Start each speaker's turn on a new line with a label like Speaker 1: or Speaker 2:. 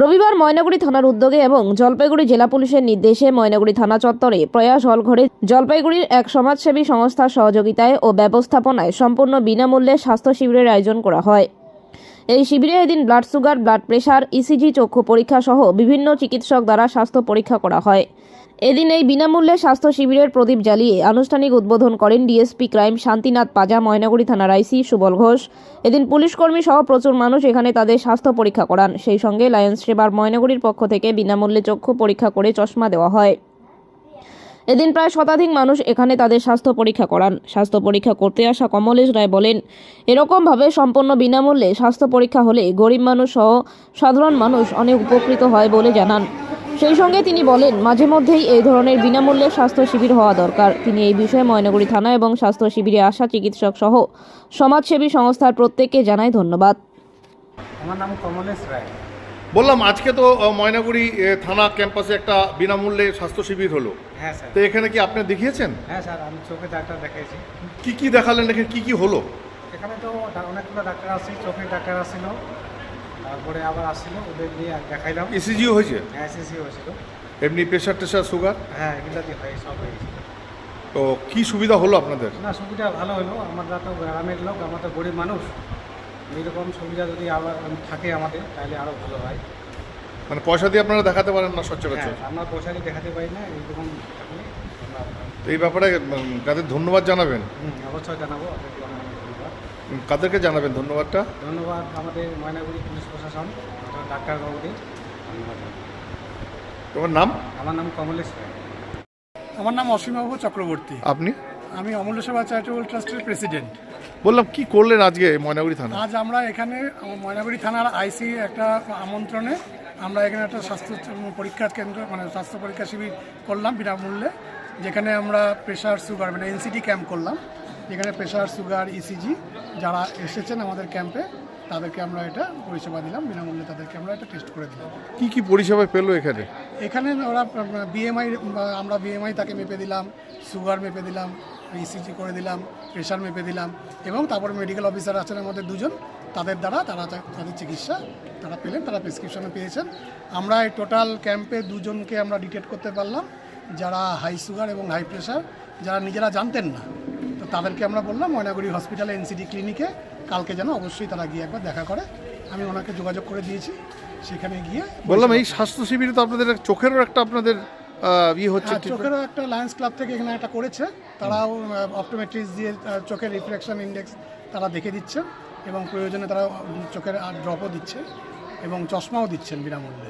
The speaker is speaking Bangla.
Speaker 1: রবিবার ময়নাগুড়ি থানার উদ্যোগে এবং জলপাইগুড়ি জেলা পুলিশের নির্দেশে ময়নাগুড়ি থানা চত্বরে প্রয়াস হল ঘরে জলপাইগুড়ির এক সমাজসেবী সংস্থার সহযোগিতায় ও ব্যবস্থাপনায় সম্পূর্ণ বিনামূল্যে স্বাস্থ্য শিবিরের আয়োজন করা হয়। এই শিবিরে এদিন blood sugar, blood pressure, ECG, চক্ষু পরীক্ষা সহ বিভিন্ন চিকিৎসক দ্বারা স্বাস্থ্য পরীক্ষা করা হয়। এদিন এই বিনামূল্যে স্বাস্থ্য শিবিরের প্রদীপ জ্বালিয়ে আনুষ্ঠানিক উদ্বোধন করেন ডিএসপি ক্রাইম শান্তিনাথ পাজা, ময়নাগুড়ি থানার আইসি সুবল ঘোষ। এদিন পুলিশ কর্মী সহ প্রচুর মানুষ এখানে তাদের স্বাস্থ্য পরীক্ষা করান। সেই সঙ্গে লায়ন্স সেবার ময়নাগুড়ির পক্ষ থেকে বিনামূল্যে চক্ষু পরীক্ষা করে চশমা দেওয়া হয়। এদিন প্রায় শতাধিক মানুষ এখানে তাদের স্বাস্থ্য পরীক্ষা করান। স্বাস্থ্য পরীক্ষা করতে আসা কমলেশ রায় বলেন, এরকমভাবে সম্পূর্ণ বিনামূল্যে স্বাস্থ্য পরীক্ষা হলে গরিব মানুষ সহ সাধারণ মানুষ অনেক উপকৃত হয় বলে জানান। সেই সঙ্গে তিনি বলেন, মাঝে মধ্যেই এই ধরনের বিনামূল্যে স্বাস্থ্য শিবির হওয়া দরকার। তিনি এই বিষয়ে ময়নাগুড়ি থানা এবং স্বাস্থ্য শিবিরে আসা চিকিৎসক সহ সমাজসেবী সংস্থার প্রত্যেককে জানাই ধন্যবাদ।
Speaker 2: আমার নাম কমলেশ রায়।
Speaker 3: বললাম আজকে তো ময়নাগুড়ি থানা ক্যাম্পাসে একটা বিনামূল্যে স্বাস্থ্য শিবির হলো।
Speaker 2: হ্যাঁ স্যার।
Speaker 3: তো এখানে কি আপনি দেখিয়েছেন?
Speaker 2: হ্যাঁ স্যার, আমি চোখে ডাক্তার দেখাইছি।
Speaker 3: কি দেখালেন, এখানে কি হলো?
Speaker 2: এখানে তো অনেকগুলো ডাক্তার আসছে, চোখের ডাক্তার আসছিল, তারপরে আবার আসছিল, ওদের দিয়ে দেখাইলাম।
Speaker 3: ইসিজিও হয়েছে?
Speaker 2: হ্যাঁ, এসএসসি হয়েছিল।
Speaker 3: এমনি প্রেশার টেশার, সুগার?
Speaker 2: হ্যাঁ, এগুলো দিয়ে হয়, সব হয়ে গেছিল।
Speaker 3: তো কি সুবিধা হলো আপনাদের?
Speaker 2: না, সুবিধা ভালো হলো। আমরা তো গ্রামের লোক, আমরা তো গরিব মানুষ, এইরকম সুবিধা যদি আবার থাকে আমাদের তাহলে আরও ভালো হয়।
Speaker 3: মানে পয়সা দিয়ে আপনারা দেখাতে পারেন না সচরাচর?
Speaker 2: হ্যাঁ, আমরা পয়সা দিয়ে দেখাতে পারি না, এইরকম থাকলে
Speaker 3: তো এই ব্যাপারে কাদের ধন্যবাদ জানাবেন?
Speaker 2: অবশ্যই জানাবো। আপনাকে অনেক ধন্যবাদ।
Speaker 3: কাদেরকে জানাবেন ধন্যবাদটা?
Speaker 2: ধন্যবাদ আমাদের ময়নাগুড়ি পুলিশ প্রশাসন, ডাক্তারবাবুদের ধন্যবাদ।
Speaker 3: তোমার নাম?
Speaker 2: আমার নাম কমলেশ রায়।
Speaker 4: আমার নাম অসীমবাবু চক্রবর্তী।
Speaker 3: আপনি?
Speaker 4: আমি অমূল্য সেবা চ্যারিটেবল ট্রাস্টের প্রেসিডেন্ট।
Speaker 3: বললাম কি করলেন আজকে ময়নাগুড়ি থানা?
Speaker 4: আজ আমরা এখানে ময়নাগুড়ি থানার আইসি একটা আমন্ত্রণে আমরা এখানে একটা স্বাস্থ্য পরীক্ষা কেন্দ্র, মানে স্বাস্থ্য পরীক্ষা শিবির করলাম বিনামূল্যে, যেখানে আমরা প্রেশার, সুগার, মানে এনসিটি ক্যাম্প করলাম। যেখানে প্রেশার, সুগার, ইসিজি যারা এসেছেন আমাদের ক্যাম্পে তাদেরকে আমরা এটা পরিষেবা দিলাম বিনামূল্যে, তাদেরকে আমরা এটা টেস্ট করে দিলাম।
Speaker 3: কি পরিষেবা পেলো এখানে?
Speaker 4: এখানে ওরা বিএমআই, আমরা বিএমআই তাকে মেপে দিলাম, সুগার মেপে দিলাম, ইসিজি করে দিলাম, প্রেশার মেপে দিলাম, এবং তারপরে মেডিকেল অফিসার আছেন আমাদের দুজন, তাদের দ্বারা তাদের চিকিৎসা তারা পেলেন, তারা প্রেসক্রিপশনে পেয়েছেন। আমরা এই টোটাল ক্যাম্পে দুজনকে আমরা ডিটেক্ট করতে পারলাম যারা হাই সুগার এবং হাই প্রেশার, যারা নিজেরা জানতেন না। তো তাদেরকে আমরা বললাম ময়নাগুড়ি হসপিটালে এনসিডি ক্লিনিকে কালকে যেন অবশ্যই তারা গিয়ে একবার দেখা করে। আমি ওনাকে যোগাযোগ করে দিয়েছি, সেখানে গিয়ে
Speaker 3: বললাম এই স্বাস্থ্য শিবিরে তো আপনাদের চোখেরও একটা আপনাদের হচ্ছে।
Speaker 4: চোখেরও একটা লায়ন্স ক্লাব থেকে এখানে একটা করেছে, তারাও অপটোমেট্রিস্ট দিয়ে চোখের রিফ্লেকশন ইন্ডেক্স তারা দেখে দিচ্ছেন, এবং প্রয়োজনে তারা চোখের ড্রপও দিচ্ছে এবং চশমাও দিচ্ছেন বিনামূল্যে।